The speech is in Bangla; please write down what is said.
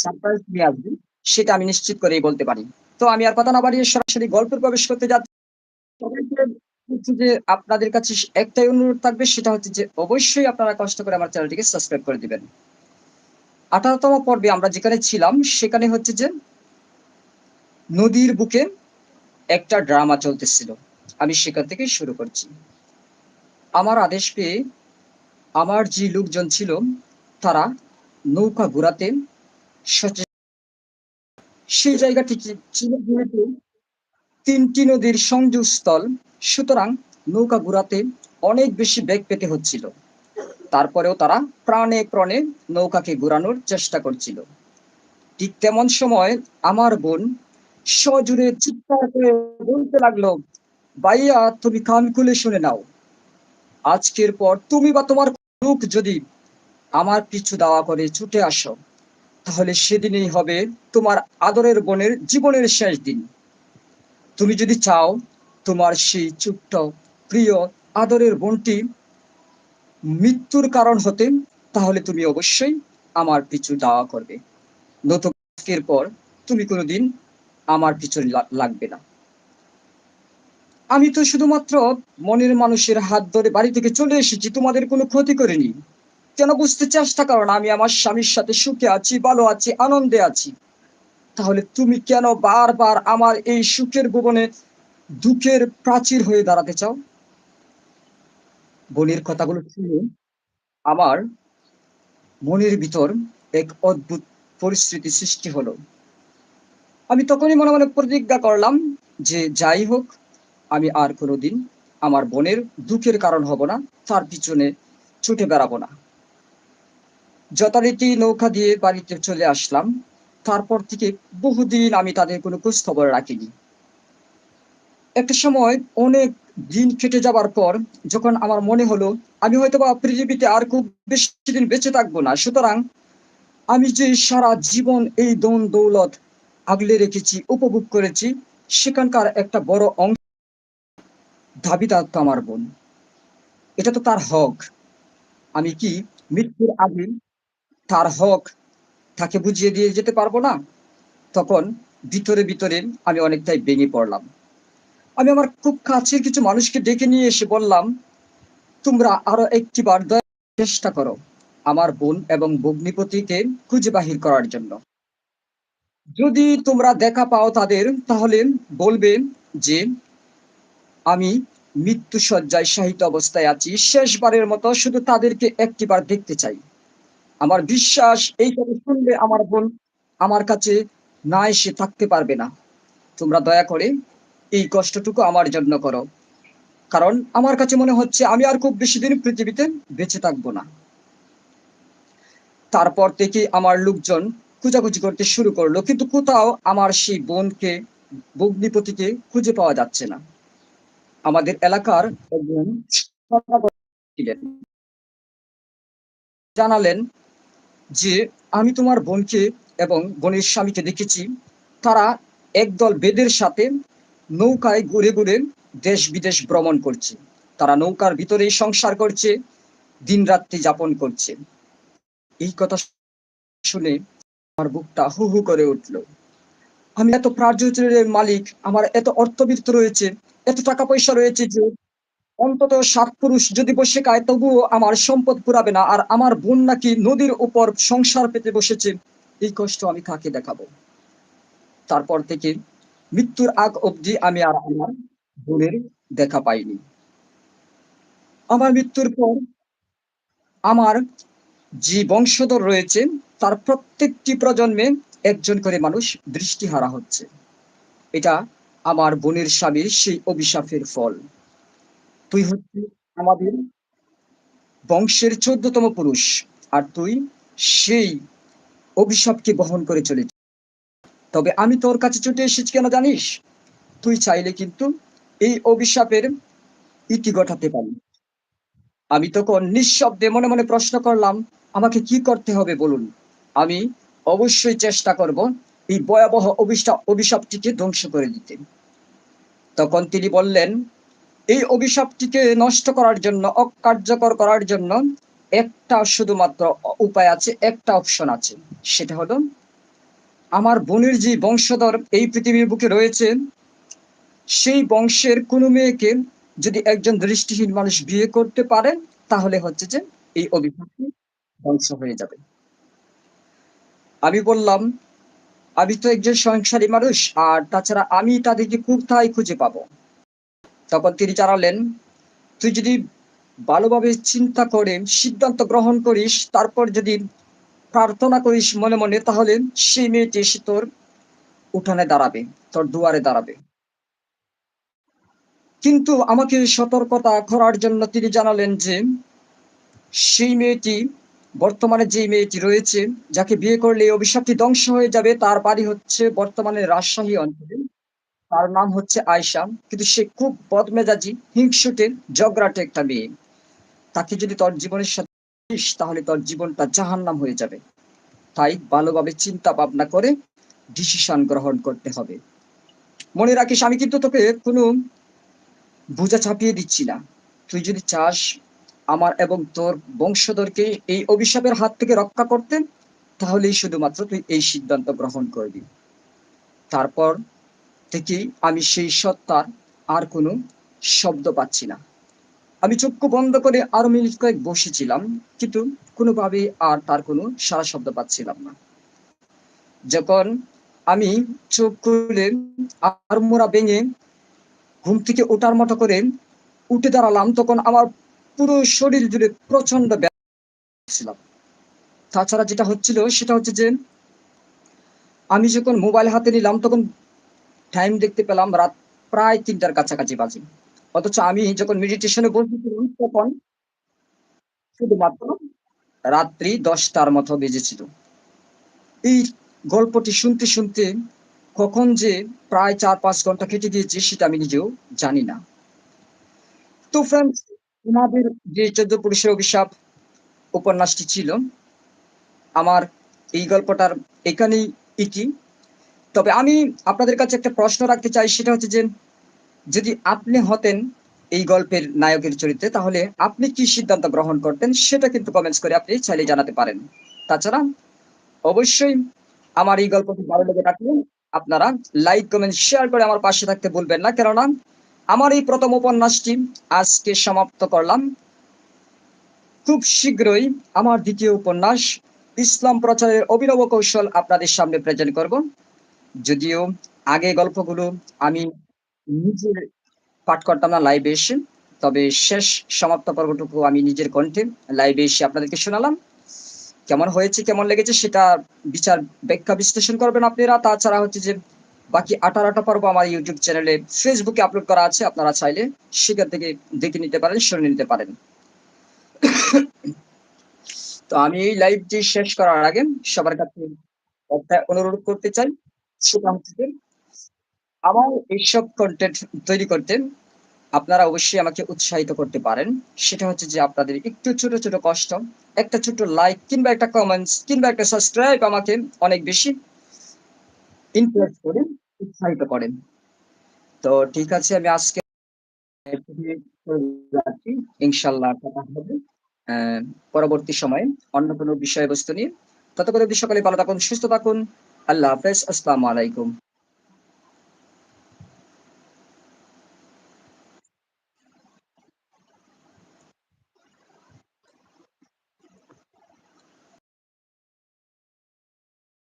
সারপ্রাইজ নিয়ে আসবে, সেটা আমি নিশ্চিত করেই বলতে পারি। তো আমি আর কথা না বাড়িয়ে সরাসরি গল্পে প্রবেশ করতে যাচ্ছি। সবাইকে হচ্ছে যে আপনাদের কাছে একটাই অনুরোধ থাকবে, সেটা হচ্ছে যে অবশ্যই আপনারা কষ্ট করে আমার চ্যানেলটিকে সাবস্ক্রাইব করে দিবেন। ১৮ তম পর্বে আমরা যেখানে ছিলাম সেখানে হচ্ছে যে নদীর বুকে একটা ড্রামা চলতেছিল। আমি সেখান থেকেই শুরু করছি। আমার আদেশ পেয়ে আমার যে লোকজন ছিল তারা নৌকা ঘোরাতে সচে সেই জায়গাটি ছিল যেহেতু ৩ টি নদীর সংযোগস্থল, সুতরাং নৌকা ঘোরাতে অনেক বেশি বেগ পেতে হচ্ছিল। তারপরেও তারা প্রাণে নৌকাকে ঘোরানোর চেষ্টা করছিল। ঠিক তেমন সময় আমার বোন সজোরে চিৎকার করে বলতে লাগলো, "ভাইয়া তুমি কান খুলে শুনে নাও। আজকের পর তুমি বা তোমার লোক যদি আমার পিছু দাওয়া করে ছুটে আসো, তাহলে সেদিনই হবে তোমার আদরের বোনের জীবনের শেষ দিন। তুমি যদি চাও তোমার সেই ছোট্ট প্রিয় আদরের বোনটি মৃত্যুর কারণ হতে, তাহলে তুমি অবশ্যই আমার পিছু দাওয়া করবে। নতুবা আজকের পর তুমি কোনোদিন আমার পিছনে লাগবে না।" আমি তো শুধুমাত্র মনের মানুষের হাত ধরে বাড়ি থেকে চলে এসেছি, তোমাদের কোনো ক্ষতি করিনি। কেন বুঝতে চেষ্টা করো না আমি আমার স্বামীর সাথে সুখে আছি, ভালো আছি, আনন্দে আছি। তাহলে তুমি কেন বারবার আমার এই সুখের ভুবনে দুঃখের প্রাচীর হয়ে দাঁড়াতে চাও? বোনের কথাগুলো শুনে আমার মনের ভিতর এক অদ্ভুত পরিস্থিতি সৃষ্টি হলো। আমি তখনই মনে মনে প্রতিজ্ঞা করলাম যে যাই হোক, আমি আর কোনোদিন আমার বোনের দুঃখের কারণ হব না, তার পিছনে ছুটে বেড়াবো না। যথারীতি নৌকা দিয়ে বাড়িতে চলে আসলাম। তারপর থেকে বহুদিন আমি তাদের কোনো খোঁজ খবর রাখিনি। একটা সময় অনেক দিন কেটে যাবার পর যখন আমার মনে হলো আমি হয়তোবা পৃথিবীতে আর খুব বেশি দিন বেঁচে থাকবো না, সুতরাং আমি যে সারা জীবন এই ধন দৌলত আগলে রেখেছি, উপভোগ করেছি, সেখানকার একটা বড় অংশ দাবিদার তো আমার বোন। এটা তো তার হক। আমি কি মৃত্যুর আগে তার হক তাকে বুঝিয়ে দিয়ে যেতে পারবো না? তখন ভিতরে আমি অনেকটাই ভেঙে পড়লাম। আমি আমার খুব কাছের কিছু মানুষকে ডেকে নিয়ে এসে বললাম, তোমরা আরো একটিবার দয়া করে চেষ্টা করো আমার বোন এবং ভগ্নিপতিকে খুঁজে বাহির করার জন্য। যদি তোমরা দেখা পাও তাদের, তাহলে বলবে যে আমি মৃত্যুশয্যায় শায়িত অবস্থায় আছি। শেষবারের মতো শুধু তাদেরকে একটিবার দেখতে চাই। আমার বিশ্বাস এই কথা শুনলে আমার বোন আমার কাছে না এসে থাকতে পারবে না। তোমরা দয়া করে এই কষ্টটুকু আমার জন্য করো। কারণ আমার কাছে মনে হচ্ছে আমি আর খুব বেশি দিন পৃথিবীতে বেঁচে থাকবো না। তারপর থেকে আমার লোকজন খোঁজাখুঁজি করতে শুরু করলো, কিন্তু কোথাও আমার সেই বোনকে, ভগ্নিপতিকে খুঁজে পাওয়া যাচ্ছে না। আমাদের এলাকার একজন ছিলেন, জানালেন যে আমি তোমার বোনকে এবং বোনের স্বামীকে দেখেছি, তারা একদল বেদের সাথে নৌকায় ঘুরে দেশ বিদেশ ভ্রমণ করছে। তারা নৌকার ভিতরেই সংসার করছে, দিন রাত্রি যাপন করছে। এই কথা শুনে আমার বুকটা হু হু করে উঠলো। আমি এত প্রাচুর্যের মালিক, আমার এত অর্থবিত্ত রয়েছে, এত টাকা পয়সা রয়েছে যে অন্তত ৭ পুরুষ যদি বসে খায় তবুও আমার সম্পদ ফুরাবে না। আর আমার বোন নাকি নদীর উপর সংসার পেতে বসেছে। এই কষ্ট আমি কাকে দেখাবো? তারপর থেকে মৃত্যুর আগ অবধি আমি আর আমার বোনের দেখা পাইনি। আমার মৃত্যুর পর আমার যে বংশধর রয়েছে তার প্রত্যেকটি প্রজন্মে একজন করে মানুষ দৃষ্টিহারা হচ্ছে। এটা আমার বোনের স্বামীর সেই অভিশাপের ফল। তুই হচ্ছিস আমাদের বংশের ১৪তম পুরুষ, আর তুই সেই অভিশাপকে বহন করে চলেছিস। তবে আমি তোর কাছে ছুটে এসেছি কেন জানিস? তুই চাইলে কিন্তু এই অভিশাপের ইতি ঘটাতে পারিস। আমি তখন নিঃশব্দে মনে মনে প্রশ্ন করলাম, আমাকে কি করতে হবে বলুন? আমি অবশ্যই চেষ্টা করব এই ভয়াবহ অভিশাপটিকে ধ্বংস করে দিতে। তখন তিনি বললেন, এই অভিশাপটিকে নষ্ট করার জন্য, অকার্যকর করার জন্য একটা শুধুমাত্র উপায় আছে, একটা অপশন আছে, সেটা হলো আমার বোনের যে বংশধর এই পৃথিবীর বুকে রয়েছে, সেই বংশের কোনো মেয়েকে যদি একজন দৃষ্টিহীন মানুষ বিয়ে করতে পারে, তাহলে হচ্ছে যে এই অভিশাপটি ধ্বংস হয়ে যাবে। আমি বললাম, আমি তো একজন সংসারী মানুষ, আর তাছাড়া আমি তাদেরকে কোথায় খুঁজে পাবো? তখন তিনি জানালেন, তুই যদি ভালোভাবে চিন্তা করে সিদ্ধান্ত গ্রহণ করিস, তারপর যদি প্রার্থনা করিস মনে মনে, তাহলে সেই মেয়েটি এসে তোর উঠানে দাঁড়াবে, তোর দুয়ারে দাঁড়াবে। কিন্তু আমাকে সতর্কতা করার জন্য তিনি জানালেন যে সেই মেয়েটি, বর্তমানে যে মেয়েটি রয়েছে, যাকে বিয়ে করলে এই অভিশাপটি ধ্বংস হয়ে যাবে, তার বাড়ি হচ্ছে বর্তমানে রাজশাহী অঞ্চলে। তার নাম হচ্ছে আয়শা। কিন্তু সে খুব বদমেজাজি, হিংসুটে, ঝগড়াটে একটা মেয়ে। তাকে যদি তোর জীবনের সাথে দিস, তাহলে তোর জীবনটা জাহান্নাম হয়ে যাবে। তাই ভালোভাবে চিন্তা ভাবনা করে ডিসিশন গ্রহণ করতে হবে। মনে রাখিস, আমি কিন্তু তোকে কোনো বোঝা চাপিয়ে দিচ্ছি না। তুই যদি চাস আমার এবং তোর বংশধরকে এই অভিশাপের হাত থেকে রক্ষা করতে, তাহলেই শুধুমাত্র তুই এই সিদ্ধান্ত গ্রহণ করবি। তারপর থেকেই আমি সেই সত্তার আর কোনো শব্দ পাচ্ছি না। আমি চক্ষু বন্ধ করে আরো মিনিট কয়েক বসেছিলাম, কিন্তু কোনোভাবেই আর তার কোনো সাড়া শব্দ পাচ্ছিলাম না। যখন আমি চোখ খুলে আড়মোড়া ভেঙে ঘুম থেকে ওঠার মতো করে উঠে দাঁড়ালাম, তখন আমার পুরো শরীর জুড়ে প্রচন্ড ব্যথা ছিলাম। তাছাড়া যেটা হচ্ছিল সেটা হচ্ছে যে আমি যখন মোবাইল হাতে নিলাম, তখন টাইম দেখতে পেলাম রাত প্রায় ৩টার কাছাকাছি বাজে। অথচ আমি যখন মেডিটেশনে বসেছিলাম, তখন শুধুমাত্র রাত্রি ১০টার মতো বেজেছিল। এই গল্পটি শুনতে শুনতে কখন যে প্রায় ৪-৫ ঘন্টা কেটে গিয়েছে, সেটা আমি নিজেও জানি না। তো ফ্রেন্ডস, আমাদের যে ১৪ পুরুষের অভিশাপ উপন্যাসটি ছিল, আমার এই গল্পটার এখানেই ইতি। তবে আমি আপনাদের কাছে একটা প্রশ্ন রাখতে চাই, সেটা হচ্ছে যে যদি আপনি হতেন এই গল্পের নায়কের চরিত্রে, তাহলে আপনি কি সিদ্ধান্ত গ্রহণ করতেন? সেটা কিন্তু কমেন্টস করে আপনি চাইলে জানাতে পারেন। তাছাড়া অবশ্যই আমার এই গল্পটি ভালো লেগে থাকলে আপনারা লাইক, কমেন্ট, শেয়ার করে আমার পাশে থাকতে ভুলবেন না। কেননা আমার এই প্রথম উপন্যাসটি আজকে সমাপ্ত করলাম। খুব শীঘ্রই আমার দ্বিতীয় উপন্যাস ইসলাম প্রচারের অভিনব কৌশল আপনাদের সামনে প্রেজেন্ট করব। যদিও আগে গল্পগুলো আমি নিজে পাঠ করতাম না লাইভে এসে, তবে শেষ সমাপ্ত পর্বটুকু আমি নিজের কণ্ঠে লাইভে এসে আপনাদেরকে শোনালাম। কেমন হয়েছে, কেমন লেগেছে, সেটা বিচার, ব্যাখ্যা, বিশ্লেষণ করবেন আপনারা। তাছাড়া হচ্ছে যে বাকি ১৮টা পর্ব আমার ইউটিউব চ্যানেলে, ফেসবুকে আপলোড করা আছে। আপনারা চাইলে সেখান থেকে দেখে নিতে পারেন, শুনে নিতে পারেন। তো আমি এই লাইভটি শেষ করার আগে সবার কাছে একটা অনুরোধ করতে চাই। সেটা হচ্ছে যে আমার এইসব কনটেন্ট তৈরি করতে আপনারা অবশ্যই আমাকে উৎসাহিত করতে পারেন। সেটা হচ্ছে যে আপনাদের একটু ছোট, ছোট কষ্ট, একটা ছোট্ট লাইক কিংবা একটা কমেন্টস কিংবা একটা সাবস্ক্রাইব আমাকে অনেক বেশি ইনফ্লুয়েন্স করে, উৎসাহিত করেন। তো ঠিক আছে, আমি আজকে এখানে যাচ্ছি। ইনশাআল্লাহ কথা হবে অ্যা পরবর্তী সময়ে অন্য কোনো বিষয়বস্তু নিয়ে। ততক্ষণ অবধি সকলে ভালো থাকুন, সুস্থ থাকুন। আল্লাহ হাফেজ। আসসালামু আলাইকুম।